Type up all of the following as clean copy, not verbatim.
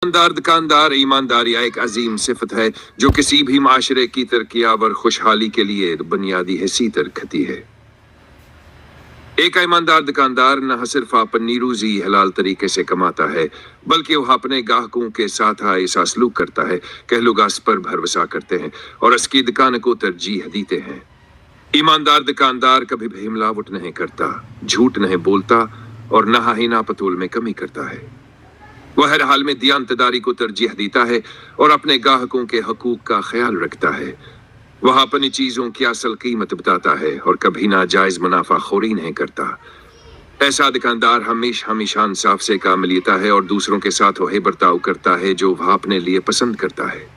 ईमानदार दुकानदार ईमानदारियाँ एक अजीम सिफत है जो किसी भी माशरे की तरक्याब और खुशहाली के लिए बुनियादी हैसियत रखती है। एक ईमानदार दुकानदार न सिर्फ अपनी रोजी हलाल तरीके से कमाता है बल्कि वह अपने ग्राहकों के साथ ऐसा सलूक करता है कि लोग उस पर भरोसा करते हैं और उसकी दुकान को तरजीह देते हैं। ईमानदार दुकानदार कभी भी मिलावट नहीं करता, झूठ नहीं बोलता और न ही नापतोल में कमी करता है। वह हर हाल में दयानतदारी को तरजीह देता है और अपने ग्राहकों के हकूक का ख्याल रखता है। वह अपनी चीजों की असल कीमत बताता है और कभी नाजायज मुनाफाखोरी नहीं करता। ऐसा दुकानदार हमेशा इंसाफ से काम लेता है और दूसरों के साथ वही बर्ताव करता है जो वह अपने लिए पसंद करता है।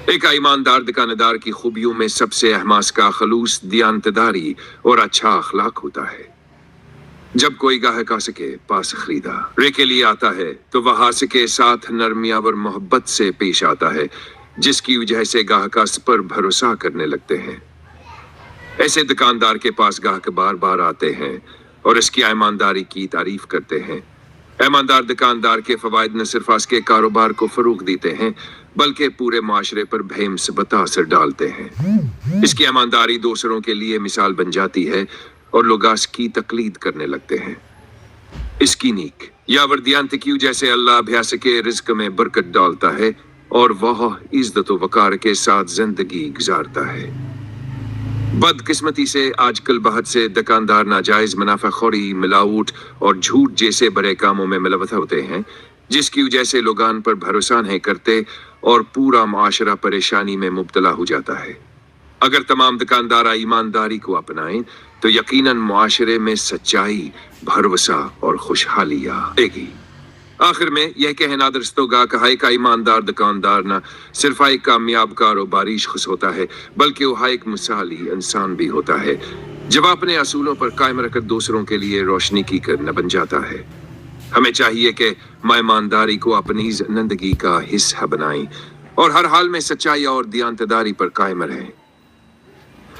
एक ईमानदार दुकानदार की खूबियों में सबसे अहम का खलूस, दयानतदारी और अच्छा अखलाक होता है। जब कोई ग्राहक आस के पास खरीदारी के लिए आता है तो वह आस के साथ नरमी और मोहब्बत से पेश आता है, जिसकी वजह से ग्राहक उस पर भरोसा करने लगते हैं। ऐसे दुकानदार के पास ग्राहक बार बार आते हैं और इसकी ईमानदारी की तारीफ करते हैं। ईमानदार दुकानदार के फवायद न सिर्फ उसके कारोबार को फरोग देते हैं बल्कि पूरे माशरे पर बेमिसबत असर डालते हैं। इसकी ईमानदारी दूसरों के लिए मिसाल बन जाती है और लोग इसकी तकलीद करने लगते हैं। इसकी नीक या वर्दियांत की जैसे अल्लाह अभ्यास के रिज्क में बरकत डालता है और वह इज्जत वकार के साथ जिंदगी गुजारता है। बदकिस्मती से आजकल बहुत से दुकानदार नाजायज मुनाफाखोरी, मिलावट और झूठ जैसे बड़े कामों में मुलव्वस होते हैं, जिसकी वजह से लोग उन पर भरोसा नहीं करते और पूरा माशरा परेशानी में मुब्तला हो जाता है। अगर तमाम दुकानदार ईमानदारी को अपनाएं तो यकीनन मुआशरे में सच्चाई, भरोसा और खुशहाली आएगी। आखिर में यह कहना दुरुस्त होगा कि एक ईमानदार दुकानदार न सिर्फ एक कामयाब कारोबारी शख्स होता है बल्कि वह एक मिसाली इंसान भी होता है जब अपने असूलों पर कायम रखकर दूसरों के लिए रोशनी की किरण बन जाता है। हमें चाहिए कि ईमानदारी को अपनी जिंदगी का हिस्सा बनाएं और हर हाल में सच्चाई और दयानतदारी पर कायम रहें।